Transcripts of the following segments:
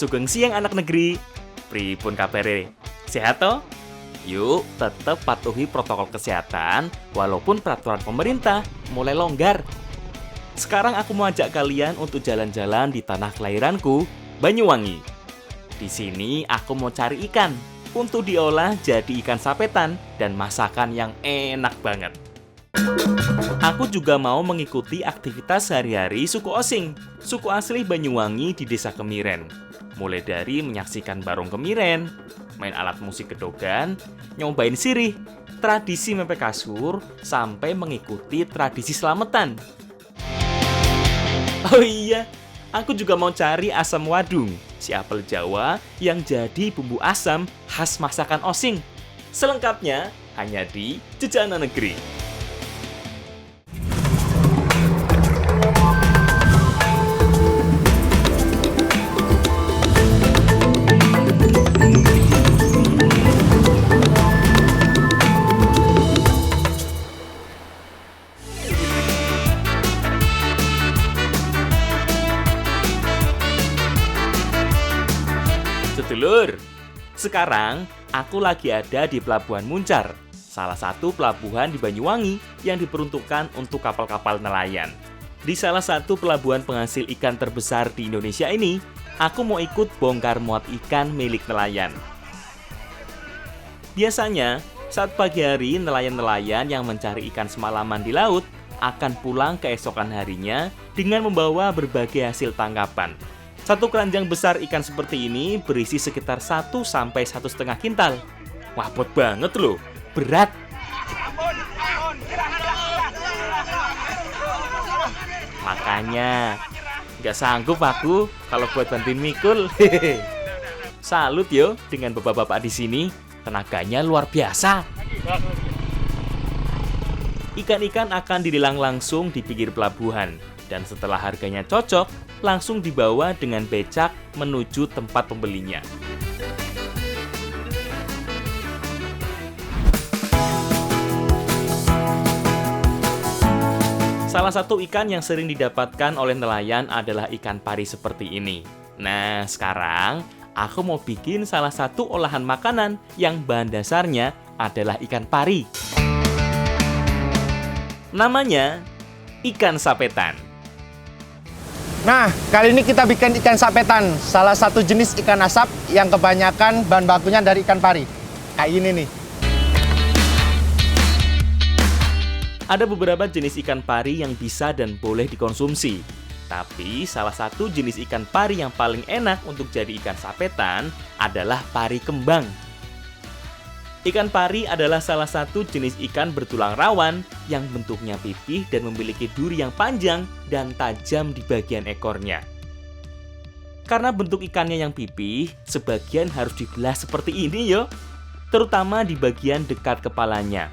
Sugeng siang anak negeri. Pripun kabare? Sehat toh? Yuk, tetap patuhi protokol kesehatan walaupun peraturan pemerintah mulai longgar. Sekarang aku mau ajak kalian untuk jalan-jalan di tanah kelahiranku, Banyuwangi. Di sini aku mau cari ikan untuk diolah jadi ikan sapetan dan masakan yang enak banget. Aku juga mau mengikuti aktivitas sehari-hari suku Osing, suku asli Banyuwangi di Desa Kemiren. Mulai dari menyaksikan barong kemiren, main alat musik gedogan, nyobain sirih, tradisi mepek kasur, sampai mengikuti tradisi selamatan. Oh iya, aku juga mau cari asam wadung, si apel Jawa yang jadi bumbu asam khas masakan Osing. Selengkapnya hanya di Jejana Negeri. Sedulur, sekarang aku lagi ada di Pelabuhan Muncar, salah satu pelabuhan di Banyuwangi yang diperuntukkan untuk kapal-kapal nelayan. Di salah satu pelabuhan penghasil ikan terbesar di Indonesia ini, aku mau ikut bongkar muat ikan milik nelayan. Biasanya, saat pagi hari nelayan-nelayan yang mencari ikan semalaman di laut akan pulang keesokan harinya dengan membawa berbagai hasil tangkapan. Satu keranjang besar ikan seperti ini berisi sekitar 1-1,5 kintal. Wah, bot banget loh, berat. Makanya, nggak sanggup aku kalau buat bantuin mikul. Salut yo dengan bapak-bapak di sini, tenaganya luar biasa. Ikan-ikan akan dilelang langsung di pinggir pelabuhan, dan setelah harganya cocok, langsung dibawa dengan becak menuju tempat pembelinya. Salah satu ikan yang sering didapatkan oleh nelayan adalah ikan pari seperti ini. Nah, sekarang aku mau bikin salah satu olahan makanan yang bahan dasarnya adalah ikan pari. Namanya ikan sapetan. Nah, kali ini kita bikin ikan sapetan, salah satu jenis ikan asap yang kebanyakan bahan bakunya dari ikan pari. Kayak ini nih. Ada beberapa jenis ikan pari yang bisa dan boleh dikonsumsi. Tapi salah satu jenis ikan pari yang paling enak untuk jadi ikan sapetan adalah pari kembang. Ikan pari adalah salah satu jenis ikan bertulang rawan yang bentuknya pipih dan memiliki duri yang panjang dan tajam di bagian ekornya. Karena bentuk ikannya yang pipih, sebagian harus dibelah seperti ini yo, terutama di bagian dekat kepalanya.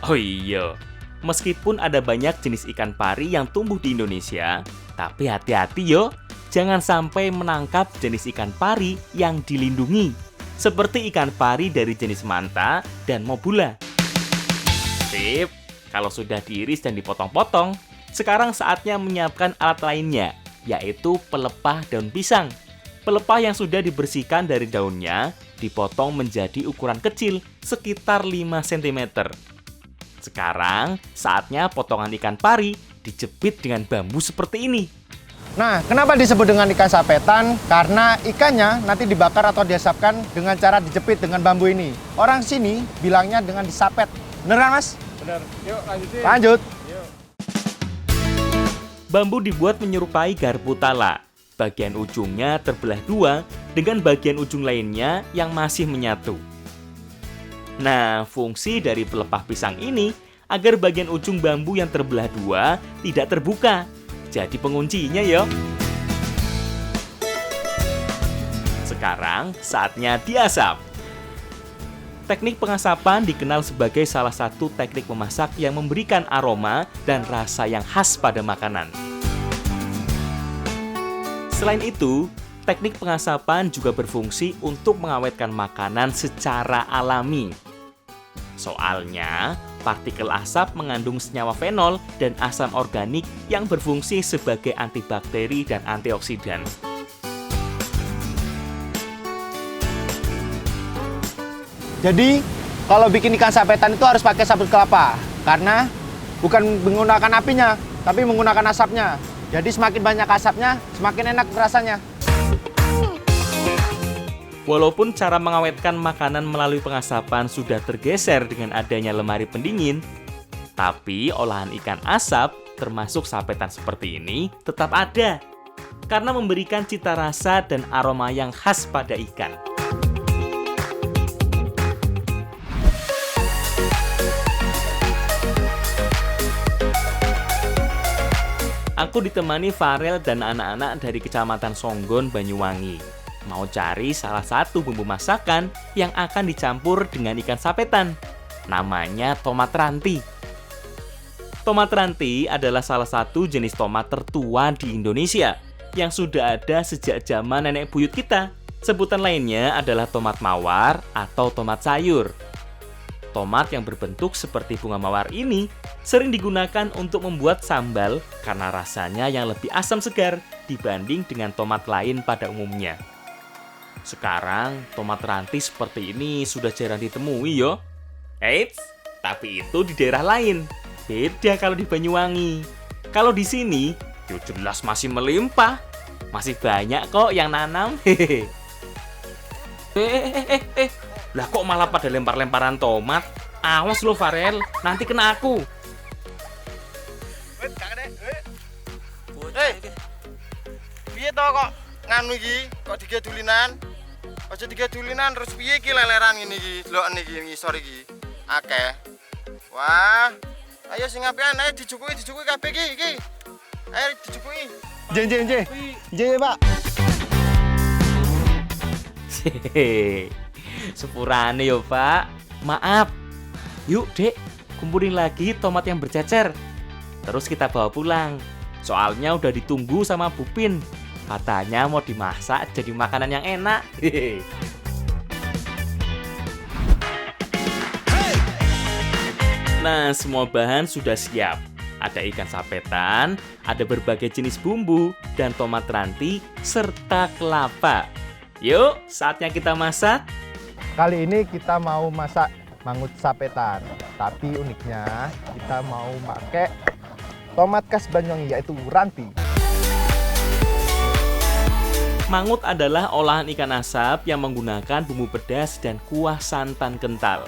Oh iya, meskipun ada banyak jenis ikan pari yang tumbuh di Indonesia, tapi hati-hati yo, jangan sampai menangkap jenis ikan pari yang dilindungi, seperti ikan pari dari jenis manta dan mobula. Sip, kalau sudah diiris dan dipotong-potong, sekarang saatnya menyiapkan alat lainnya, yaitu pelepah daun pisang. Pelepah yang sudah dibersihkan dari daunnya dipotong menjadi ukuran kecil, sekitar 5 cm. Sekarang saatnya potongan ikan pari dijepit dengan bambu seperti ini. Nah, kenapa disebut dengan ikan sapetan? Karena ikannya nanti dibakar atau diasapkan dengan cara dijepit dengan bambu ini. Orang sini bilangnya dengan disapet. Beneran, Mas? Bener. Yuk, lanjutin. Lanjut. Yuk. Bambu dibuat menyerupai garpu tala. Bagian ujungnya terbelah dua dengan bagian ujung lainnya yang masih menyatu. Nah, fungsi dari pelepah pisang ini agar bagian ujung bambu yang terbelah dua tidak terbuka. Jadi penguncinya yo. Sekarang saatnya diasap. Teknik pengasapan dikenal sebagai salah satu teknik memasak yang memberikan aroma dan rasa yang khas pada makanan. Selain itu, teknik pengasapan juga berfungsi untuk mengawetkan makanan secara alami. Soalnya, partikel asap mengandung senyawa fenol dan asam organik yang berfungsi sebagai antibakteri dan antioksidan. Jadi, kalau bikin ikan sapetan itu harus pakai sabut kelapa. Karena bukan menggunakan apinya, tapi menggunakan asapnya. Jadi semakin banyak asapnya, semakin enak rasanya. Walaupun cara mengawetkan makanan melalui pengasapan sudah tergeser dengan adanya lemari pendingin, tapi olahan ikan asap, termasuk sapetan seperti ini, tetap ada. Karena memberikan cita rasa dan aroma yang khas pada ikan. Aku ditemani Farel dan anak-anak dari Kecamatan Songgon, Banyuwangi. Mau cari salah satu bumbu masakan yang akan dicampur dengan ikan sapetan. Namanya tomat ranti. Tomat ranti adalah salah satu jenis tomat tertua di Indonesia yang sudah ada sejak zaman nenek buyut kita. Sebutan lainnya adalah tomat mawar atau tomat sayur. Tomat yang berbentuk seperti bunga mawar ini sering digunakan untuk membuat sambal karena rasanya yang lebih asam segar dibanding dengan tomat lain pada umumnya. Sekarang, tomat ranti seperti ini sudah jarang ditemui yo. Eits, tapi itu di daerah lain. Beda kalau di Banyuwangi. Kalau di sini, yo jelas masih melimpah. Masih banyak kok yang nanam. Lah kok malah pada lempar-lemparan tomat? Awas lo Farel, nanti kena aku. Piye to kok nganu iki? Kok digedulinan? Aja digedulinan terus piye iki leleran ngene iki? Deloken iki ngisor iki. Akeh. Wah. Ayo sing apian ayo dijukuki kabeh iki. Ayo dijukuki. Jen, Pak. Sepurane yo Pak. Maaf. Yuk Dek, kumpulin lagi tomat yang bercecer. Terus kita bawa pulang. Soalnya udah ditunggu sama Bupin. Katanya mau dimasak jadi makanan yang enak. Nah, semua bahan sudah siap. Ada ikan sapetan, ada berbagai jenis bumbu, dan tomat ranti, serta kelapa. Yuk, saatnya kita masak. Kali ini kita mau masak mangut sapetan. Tapi uniknya, kita mau pakai tomat khas Banyuwangi, yaitu ranti. Mangut adalah olahan ikan asap yang menggunakan bumbu pedas dan kuah santan kental.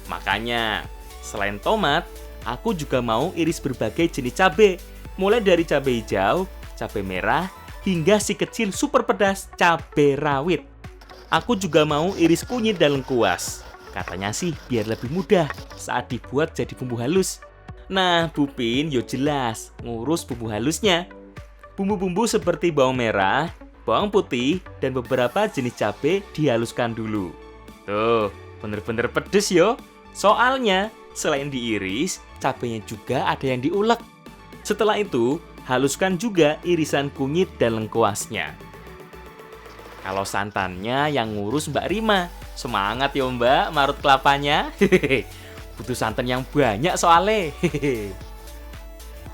Makanya, selain tomat, aku juga mau iris berbagai jenis cabai, mulai dari cabai hijau, cabai merah, hingga si kecil super pedas cabai rawit. Aku juga mau iris kunyit dan lengkuas. Katanya sih biar lebih mudah saat dibuat jadi bumbu halus. Nah, Bupin yo jelas ngurus bumbu halusnya. Bumbu-bumbu seperti bawang merah, bawang putih, dan beberapa jenis cabai dihaluskan dulu. Tuh, bener-bener pedes yo. Soalnya, selain diiris, cabainya juga ada yang diulek. Setelah itu, haluskan juga irisan kunyit dan lengkuasnya. Kalau santannya yang ngurus Mbak Rima. Semangat ya Mbak, marut kelapanya. Butuh santan yang banyak soalnya.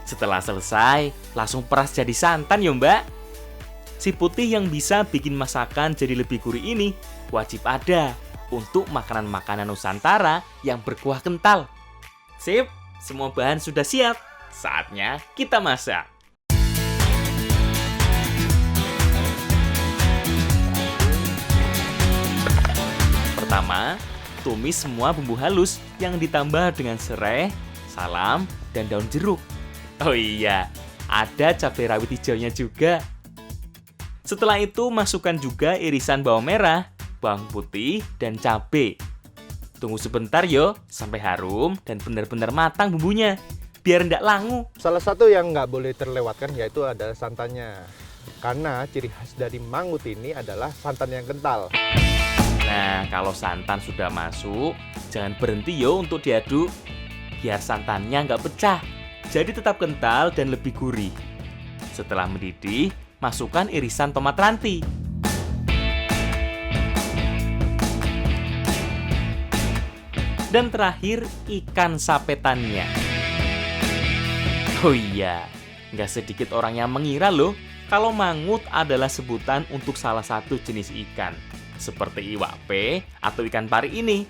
Setelah selesai, langsung peras jadi santan ya Mbak. Si putih yang bisa bikin masakan jadi lebih gurih ini wajib ada untuk makanan-makanan Nusantara yang berkuah kental. Sip, semua bahan sudah siap. Saatnya kita masak. Pertama, tumis semua bumbu halus yang ditambah dengan serai, salam, dan daun jeruk. Oh iya, ada cabai rawit hijaunya juga. Setelah itu, masukkan juga irisan bawang merah, bawang putih, dan cabai. Tunggu sebentar yo, sampai harum dan benar-benar matang bumbunya, biar ndak langu. Salah satu yang nggak boleh terlewatkan yaitu adalah santannya. Karena ciri khas dari mangut ini adalah santan yang kental. Nah, kalau santan sudah masuk, jangan berhenti yo untuk diaduk. Biar santannya nggak pecah, jadi tetap kental dan lebih gurih. Setelah mendidih, masukkan irisan tomat ranti. Dan terakhir, ikan sapetannya. Oh iya, nggak sedikit orang yang mengira loh, kalau mangut adalah sebutan untuk salah satu jenis ikan. seperti iwak pe atau ikan pari ini.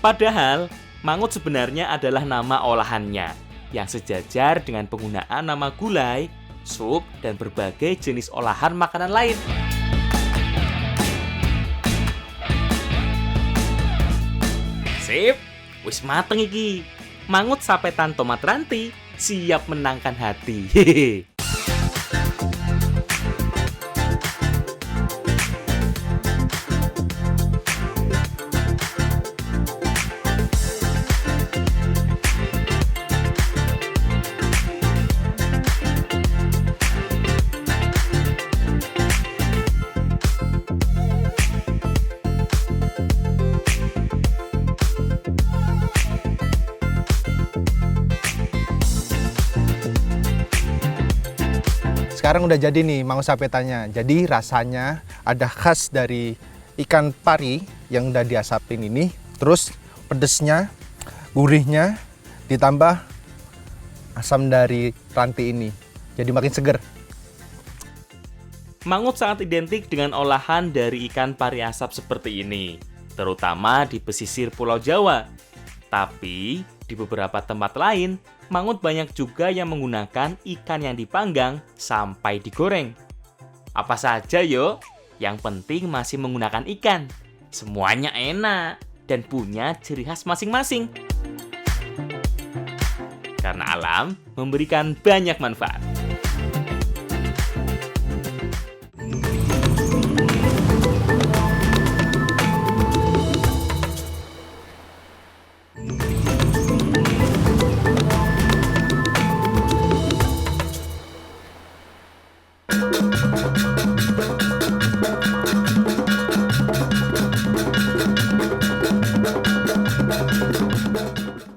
Padahal, mangut sebenarnya adalah nama olahannya yang sejajar dengan penggunaan nama gulai, sup, dan berbagai jenis olahan makanan lain. Sip, wis mateng iki. Mangut sapetan tomat ranti siap menangkan hati. Hehehe. Sekarang udah jadi nih mangut sapetannya. Jadi rasanya ada khas dari ikan pari yang udah diasapin ini. Terus pedesnya, gurihnya, ditambah asam dari ranti ini. Jadi makin seger. Mangut sangat identik dengan olahan dari ikan pari asap seperti ini, terutama di pesisir Pulau Jawa. Tapi di beberapa tempat lain, mangut banyak juga yang menggunakan ikan yang dipanggang sampai digoreng. Apa saja yo, yang penting masih menggunakan ikan. Semuanya enak dan punya ciri khas masing-masing. Karena alam memberikan banyak manfaat.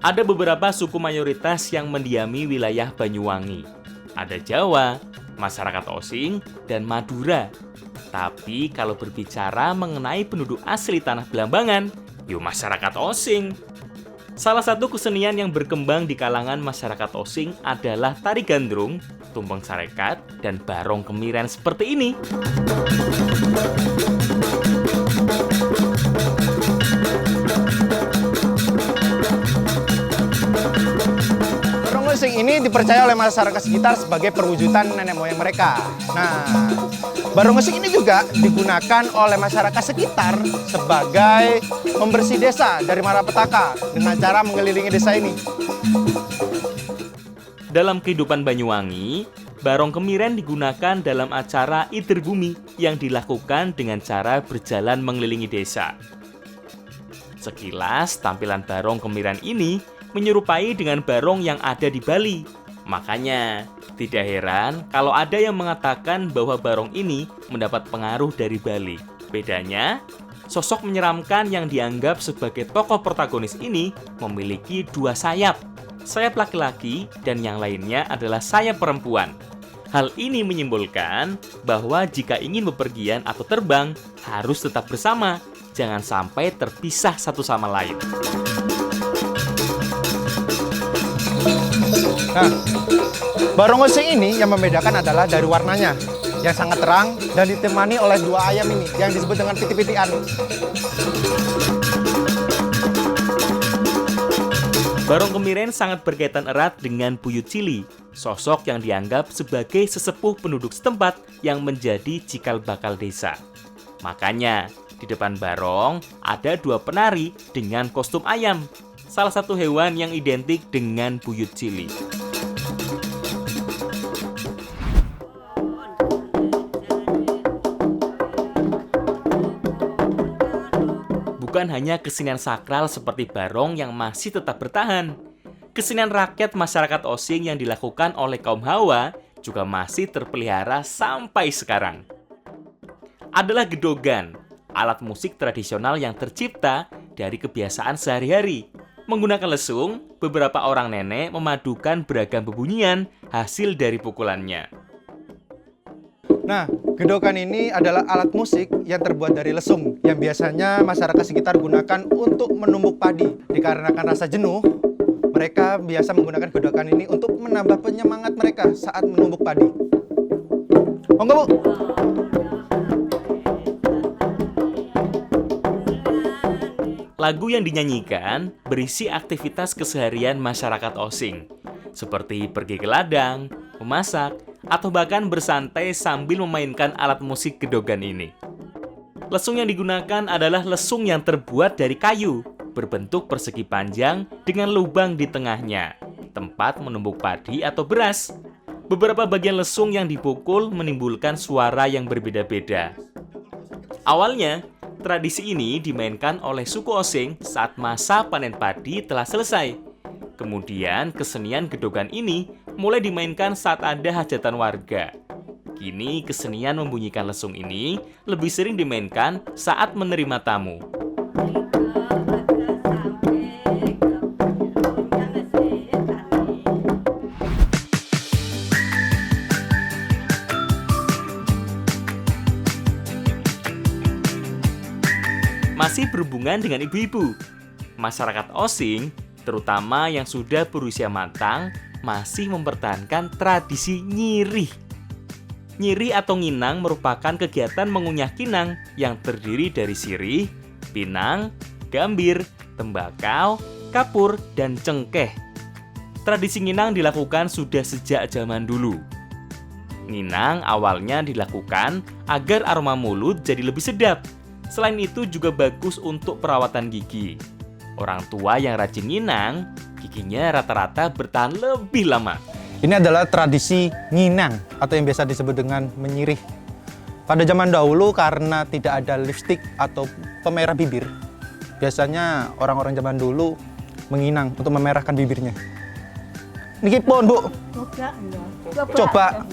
Ada beberapa suku mayoritas yang mendiami wilayah Banyuwangi. Ada Jawa, masyarakat Osing, dan Madura. Tapi kalau berbicara mengenai penduduk asli Tanah Belambangan, yuk masyarakat Osing. Salah satu kesenian yang berkembang di kalangan masyarakat Osing adalah tari gandrung, tumpeng sarekat, dan barong kemiren seperti ini. Barong ini dipercaya oleh masyarakat sekitar sebagai perwujudan nenek moyang mereka. Nah, barong ini juga digunakan oleh masyarakat sekitar sebagai pembersih desa dari malapetaka dengan cara mengelilingi desa ini. Dalam kehidupan Banyuwangi, barong kemiren digunakan dalam acara Ider Bumi yang dilakukan dengan cara berjalan mengelilingi desa. Sekilas, tampilan barong kemiren ini menyerupai dengan barong yang ada di Bali. Makanya, tidak heran kalau ada yang mengatakan bahwa barong ini mendapat pengaruh dari Bali. Bedanya, sosok menyeramkan yang dianggap sebagai tokoh protagonis ini memiliki dua sayap. Sayap laki-laki dan yang lainnya adalah sayap perempuan. Hal ini menyimbolkan bahwa jika ingin bepergian atau terbang, harus tetap bersama. Jangan sampai terpisah satu sama lain. Nah, barong ini yang membedakan adalah dari warnanya yang sangat terang dan ditemani oleh dua ayam ini yang disebut dengan piti-pitian. Barong kemiren sangat berkaitan erat dengan Buyut Cili, sosok yang dianggap sebagai sesepuh penduduk setempat yang menjadi cikal bakal desa. Makanya, di depan barong ada dua penari dengan kostum ayam, salah satu hewan yang identik dengan Buyut Cili. Bukan hanya kesenian sakral seperti barong yang masih tetap bertahan. Kesenian rakyat masyarakat Osing yang dilakukan oleh kaum Hawa juga masih terpelihara sampai sekarang. Adalah gedogan, alat musik tradisional yang tercipta dari kebiasaan sehari-hari. Menggunakan lesung, beberapa orang nenek memadukan beragam bebunyian hasil dari pukulannya. Nah, gedokan ini adalah alat musik yang terbuat dari lesung yang biasanya masyarakat sekitar gunakan untuk menumbuk padi. Dikarenakan rasa jenuh, mereka biasa menggunakan gedokan ini untuk menambah penyemangat mereka saat menumbuk padi. Monggo, Bu. Lagu yang dinyanyikan berisi aktivitas keseharian masyarakat Osing, seperti pergi ke ladang, memasak, atau bahkan bersantai sambil memainkan alat musik gedogan ini. Lesung yang digunakan adalah lesung yang terbuat dari kayu, berbentuk persegi panjang dengan lubang di tengahnya, tempat menumbuk padi atau beras. Beberapa bagian lesung yang dipukul menimbulkan suara yang berbeda-beda. Awalnya, tradisi ini dimainkan oleh suku Osing saat masa panen padi telah selesai. Kemudian, kesenian gedogan ini mulai dimainkan saat ada hajatan warga. Kini, kesenian membunyikan lesung ini lebih sering dimainkan saat menerima tamu. Masih berhubungan dengan ibu-ibu, masyarakat Osing, terutama yang sudah berusia matang, masih mempertahankan tradisi nyirih. Nyirih atau nginang merupakan kegiatan mengunyah kinang yang terdiri dari sirih, pinang, gambir, tembakau, kapur, dan cengkeh. Tradisi nginang dilakukan sudah sejak zaman dulu. Nginang awalnya dilakukan agar aroma mulut jadi lebih sedap. Selain itu juga bagus untuk perawatan gigi. Orang tua yang rajin nginang, giginya rata-rata bertahan lebih lama. Ini adalah tradisi nginang atau yang biasa disebut dengan menyirih. Pada zaman dahulu karena tidak ada lipstik atau pemerah bibir, biasanya orang-orang zaman dulu menginang untuk memerahkan bibirnya. Niki pun, Bu. Coba.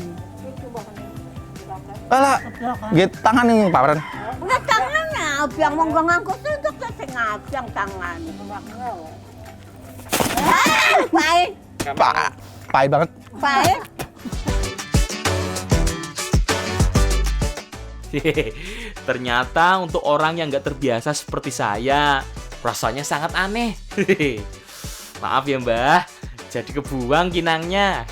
Alah, gitu tangan yang paparan. Enggak tangannya, biang monggo ngangkut itu sing ngabang tangan. Baik. Pai banget. Baik. Ternyata untuk orang yang nggak terbiasa seperti saya, rasanya sangat aneh. Maaf ya Mbah, jadi kebuang kinangnya.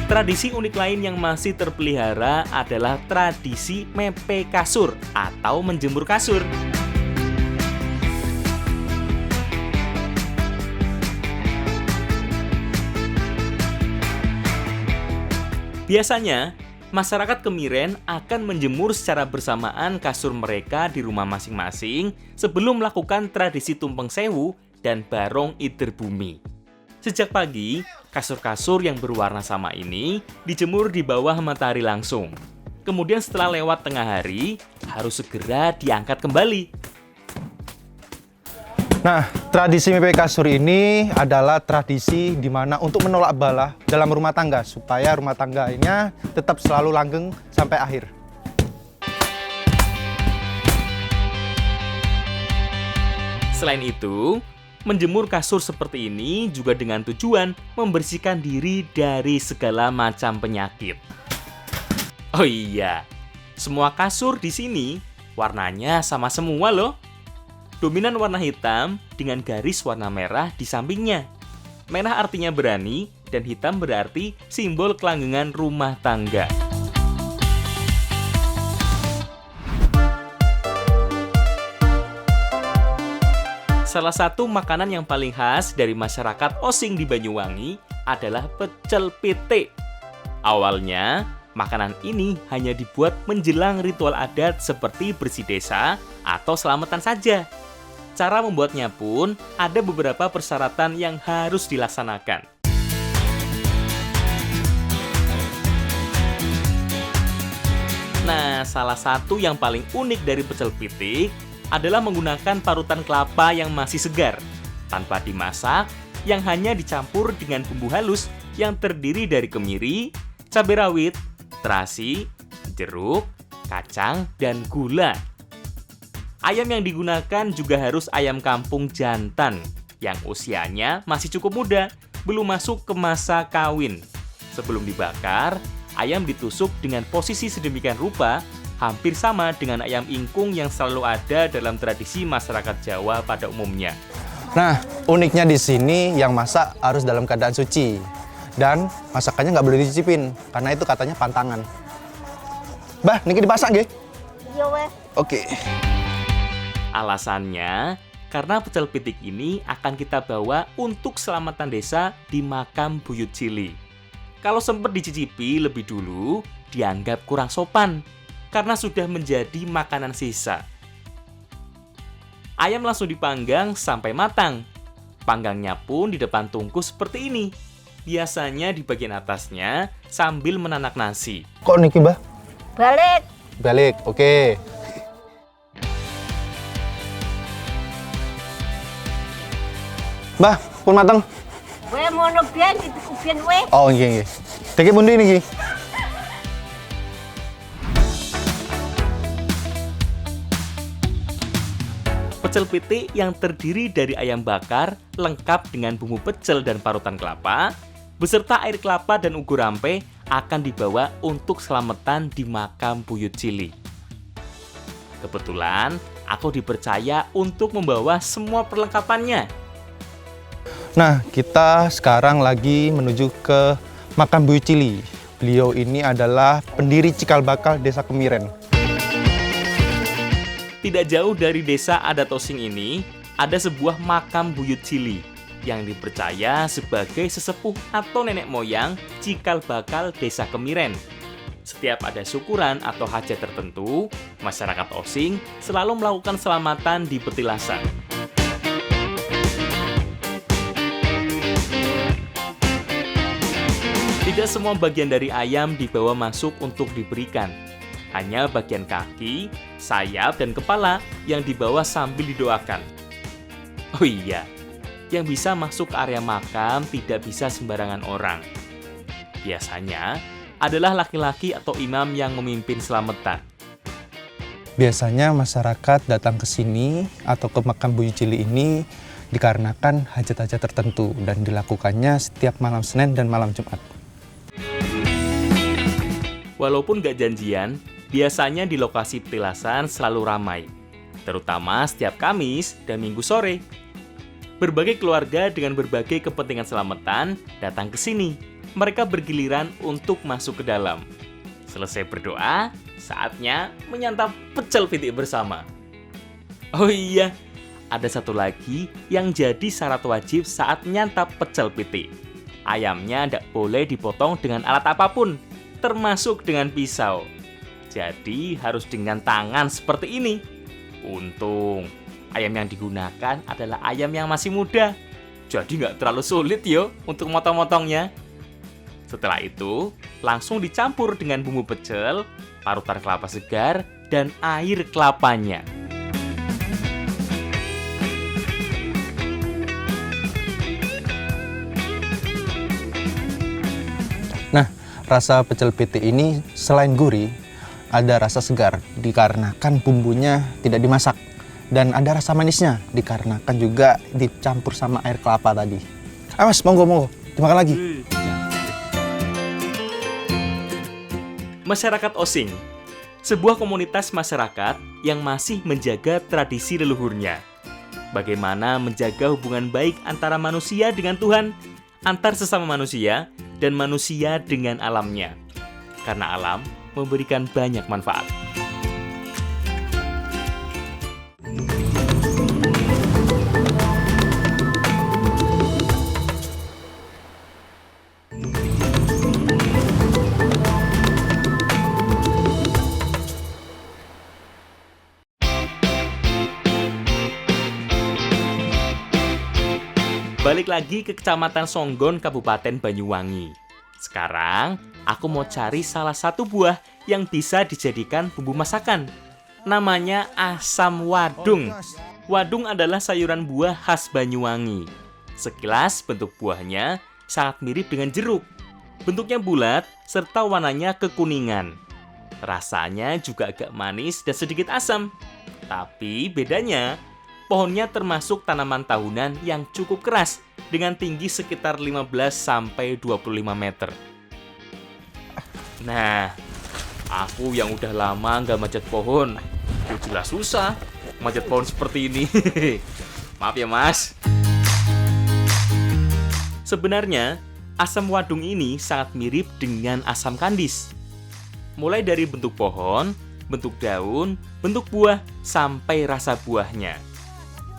Tradisi unik lain yang masih terpelihara adalah tradisi mepe kasur atau menjemur kasur. Biasanya, masyarakat Kemiren akan menjemur secara bersamaan kasur mereka di rumah masing-masing sebelum melakukan tradisi tumpeng sewu dan barong ider bumi. Sejak pagi, kasur-kasur yang berwarna sama ini dijemur di bawah matahari langsung. Kemudian setelah lewat tengah hari, harus segera diangkat kembali. Nah, tradisi mepe kasur ini adalah tradisi di mana untuk menolak bala dalam rumah tangga supaya rumah tangganya tetap selalu langgeng sampai akhir. Selain itu, menjemur kasur seperti ini juga dengan tujuan membersihkan diri dari segala macam penyakit. Oh iya, semua kasur di sini warnanya sama semua loh. Dominan warna hitam dengan garis warna merah di sampingnya. Merah artinya berani dan hitam berarti simbol kelanggengan rumah tangga. Salah satu makanan yang paling khas dari masyarakat Osing di Banyuwangi adalah pecel pete. Awalnya, makanan ini hanya dibuat menjelang ritual adat seperti bersih desa atau selamatan saja. Cara membuatnya pun ada beberapa persyaratan yang harus dilaksanakan. Nah, salah satu yang paling unik dari pecel pete adalah menggunakan parutan kelapa yang masih segar, tanpa dimasak, yang hanya dicampur dengan bumbu halus yang terdiri dari kemiri, cabai rawit, terasi, jeruk, kacang, dan gula. Ayam yang digunakan juga harus ayam kampung jantan, yang usianya masih cukup muda, belum masuk ke masa kawin. Sebelum dibakar, ayam ditusuk dengan posisi sedemikian rupa, hampir sama dengan ayam ingkung yang selalu ada dalam tradisi masyarakat Jawa pada umumnya. Nah, uniknya di sini yang masak harus dalam keadaan suci. Dan masakannya nggak boleh dicicipin, karena itu katanya pantangan. Bah, niki dimasak nggih? Iya weh. Oke. Alasannya, karena pecel pitik ini akan kita bawa untuk selamatan desa di makam Buyut Cili. Kalau sempat dicicipi lebih dulu, dianggap kurang sopan, karena sudah menjadi makanan sisa. Ayam langsung dipanggang sampai matang. Panggangnya pun di depan tungku seperti ini. Biasanya di bagian atasnya sambil menanak nasi. Kok niki, Mbah? Balik. Balik, oke. Mbah, pun mateng. Weh mono biyen dikubiyen weh. Oh, nggih, nggih. Diki pundi niki? Pecel pitik yang terdiri dari ayam bakar lengkap dengan bumbu pecel dan parutan kelapa, beserta air kelapa dan ugu rampe akan dibawa untuk selamatan di makam Buyut Cili. Kebetulan, aku dipercaya untuk membawa semua perlengkapannya. Nah, kita sekarang lagi menuju ke makam Buyut Cili. Beliau ini adalah pendiri cikal bakal Desa Kemiren. Tidak jauh dari desa adat Osing ini, ada sebuah makam Buyut Cili yang dipercaya sebagai sesepuh atau nenek moyang cikal bakal Desa Kemiren. Setiap ada syukuran atau hajat tertentu, masyarakat Osing selalu melakukan selamatan di petilasan. Tidak semua bagian dari ayam dibawa masuk untuk diberikan. Hanya bagian kaki, sayap, dan kepala yang dibawa sambil didoakan. Oh iya, yang bisa masuk ke area makam tidak bisa sembarangan orang. Biasanya adalah laki-laki atau imam yang memimpin selamatan. Biasanya masyarakat datang ke sini atau ke makam Buyut Cili ini dikarenakan hajat-hajat tertentu dan dilakukannya setiap malam Senin dan malam Jumat. Walaupun gak janjian, biasanya di lokasi petilasan selalu ramai, terutama setiap Kamis dan Minggu sore. Berbagai keluarga dengan berbagai kepentingan selamatan datang ke sini. Mereka bergiliran untuk masuk ke dalam. Selesai berdoa, saatnya menyantap pecel pitik bersama. Oh iya, ada satu lagi yang jadi syarat wajib saat menyantap pecel pitik. Ayamnya tidak boleh dipotong dengan alat apapun, termasuk dengan pisau. Jadi harus dengan tangan seperti ini. Untung ayam yang digunakan adalah ayam yang masih muda, jadi nggak terlalu sulit yo untuk motong-motongnya. Setelah itu langsung dicampur dengan bumbu pecel, parutan kelapa segar, dan air kelapanya. Nah, rasa pecel pitik ini selain gurih, ada rasa segar dikarenakan bumbunya tidak dimasak. Dan ada rasa manisnya dikarenakan juga dicampur sama air kelapa tadi. Mas, monggo, dimakan lagi. Masyarakat Osing, sebuah komunitas masyarakat yang masih menjaga tradisi leluhurnya. Bagaimana menjaga hubungan baik antara manusia dengan Tuhan, antar sesama manusia, dan manusia dengan alamnya. Karena alam memberikan banyak manfaat. Balik lagi ke Kecamatan Songgon, Kabupaten Banyuwangi. Sekarang, aku mau cari salah satu buah yang bisa dijadikan bumbu masakan. Namanya asam wadung. Wadung adalah sayuran buah khas Banyuwangi. Sekilas bentuk buahnya sangat mirip dengan jeruk. Bentuknya bulat serta warnanya kekuningan. Rasanya juga agak manis dan sedikit asam. Tapi bedanya, pohonnya termasuk tanaman tahunan yang cukup keras dengan tinggi sekitar 15-25 meter. Nah, aku yang udah lama nggak manjat pohon, jelas susah manjat pohon seperti ini. Maaf ya, Mas. Sebenarnya, asam wadung ini sangat mirip dengan asam kandis. Mulai dari bentuk pohon, bentuk daun, bentuk buah, sampai rasa buahnya.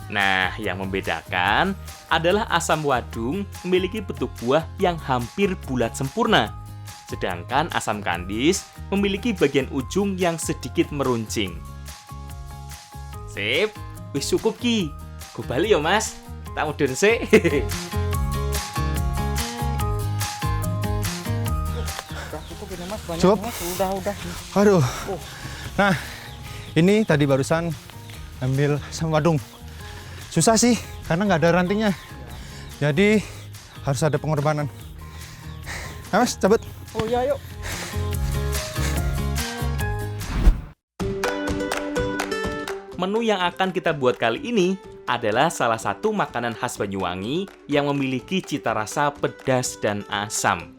Nah, yang membedakan adalah asam wadung memiliki bentuk buah yang hampir bulat sempurna. Sedangkan asam kandis memiliki bagian ujung yang sedikit meruncing. Sip, wis cukup ki. Go bali yo mas, tak mudun sik. Cukup? Udah. Aduh. Nah, ini tadi barusan ambil asam wadung. Susah sih, karena nggak ada rantingnya. Jadi harus ada pengorbanan. Nah, mas, cabut. Oh iya, yuk. Menu yang akan kita buat kali ini adalah salah satu makanan khas Banyuwangi yang memiliki cita rasa pedas dan asam.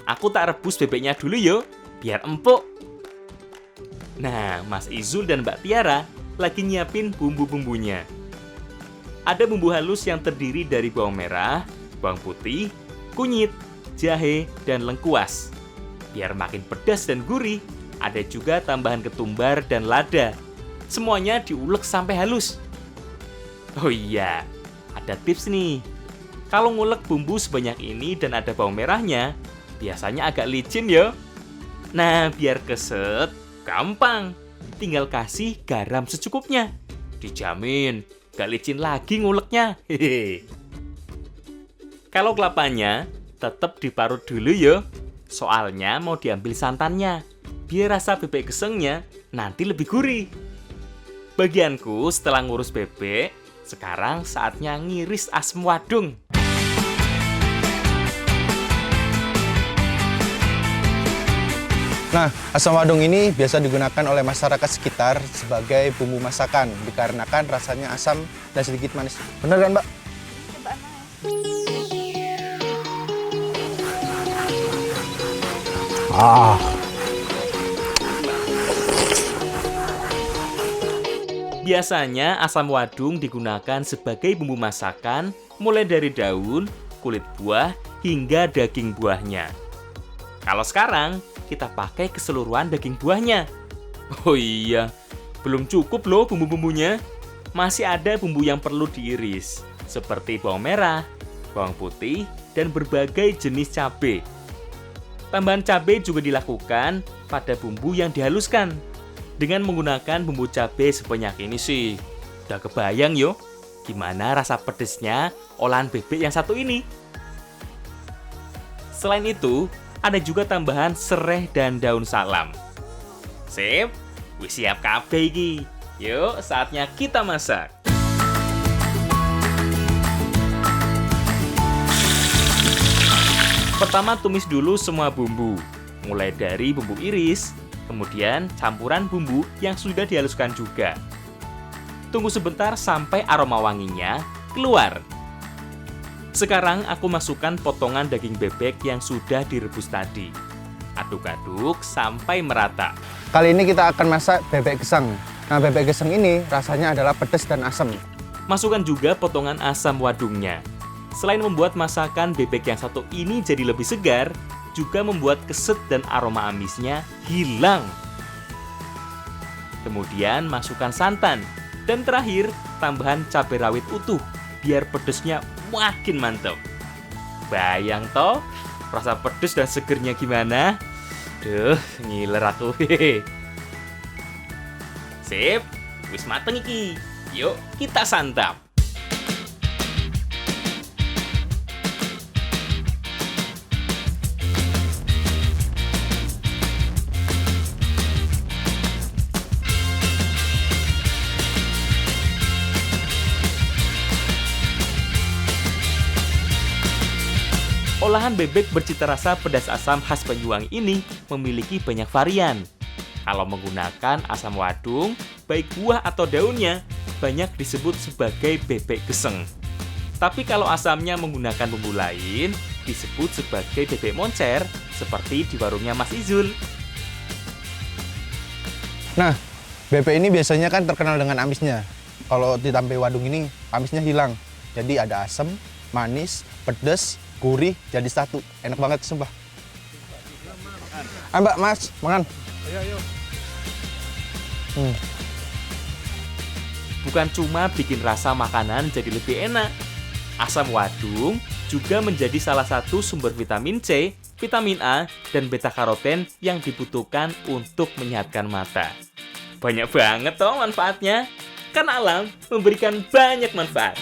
Aku tak rebus bebeknya dulu yo, biar empuk. Nah, Mas Izul dan Mbak Tiara lagi nyiapin bumbu-bumbunya. Ada bumbu halus yang terdiri dari bawang merah, bawang putih, kunyit, jahe, dan lengkuas. Biar makin pedas dan gurih, ada juga tambahan ketumbar dan lada. Semuanya diulek sampai halus. Oh iya, ada tips nih. Kalau ngulek bumbu sebanyak ini dan ada bawang merahnya, biasanya agak licin ya. Nah, biar keset, gampang. Tinggal kasih garam secukupnya. Dijamin, gak licin lagi nguleknya. Hehehe. Kalau kelapanya, tetap diparut dulu ya. Soalnya mau diambil santannya. Biar rasa bebek gesengnya nanti lebih gurih. Bagianku setelah ngurus bebek, sekarang saatnya ngiris asam wadung. Nah, asam wadung ini biasa digunakan oleh masyarakat sekitar sebagai bumbu masakan dikarenakan rasanya asam dan sedikit manis. Bener kan, Mbak? Biasanya asam wadung digunakan sebagai bumbu masakan mulai dari daun, kulit buah, hingga daging buahnya. Kalau sekarang, kita pakai keseluruhan daging buahnya. Oh iya, belum cukup loh bumbu-bumbunya. Masih ada bumbu yang perlu diiris, seperti bawang merah, bawang putih, dan berbagai jenis cabai. Tambahan cabai juga dilakukan pada bumbu yang dihaluskan. Dengan menggunakan bumbu cabai sebanyak ini sih, udah kebayang yo, gimana rasa pedesnya olahan bebek yang satu ini. Selain itu, ada juga tambahan sereh dan daun salam. Sip, wis siap kabeh iki. Yuk, saatnya kita masak. Pertama tumis dulu semua bumbu, mulai dari bumbu iris, kemudian campuran bumbu yang sudah dihaluskan juga. Tunggu sebentar sampai aroma wanginya keluar. Sekarang aku masukkan potongan daging bebek yang sudah direbus tadi. Aduk-aduk sampai merata. Kali ini kita akan masak bebek geseng. Nah, bebek geseng ini rasanya adalah pedas dan asam. Masukkan juga potongan asam wadungnya. Selain membuat masakan bebek yang satu ini jadi lebih segar, juga membuat keset dan aroma amisnya hilang. Kemudian masukkan santan. Dan terakhir, tambahan cabai rawit utuh, biar pedesnya makin mantap. Bayang toh, rasa pedes dan segernya gimana? Duh, ngiler aku. Sip, wis mateng iki. Yuk, kita santap. Olahan bebek bercita rasa pedas asam khas Banyuwangi ini memiliki banyak varian. Kalau menggunakan asam wadung, baik buah atau daunnya, banyak disebut sebagai bebek geseng. Tapi kalau asamnya menggunakan bumbu lain, disebut sebagai bebek moncer, seperti di warungnya Mas Izul. Nah, bebek ini biasanya kan terkenal dengan amisnya. Kalau ditambah wadung ini, amisnya hilang. Jadi ada asam, manis, pedes, gurih jadi satu. Enak banget sumpah. Ayo Mbak, Mas, makan. Ayo. Bukan cuma bikin rasa makanan jadi lebih enak, asam wadung juga menjadi salah satu sumber vitamin C, vitamin A, dan beta-karoten yang dibutuhkan untuk menyehatkan mata. Banyak banget toh manfaatnya. Kan alam memberikan banyak manfaat.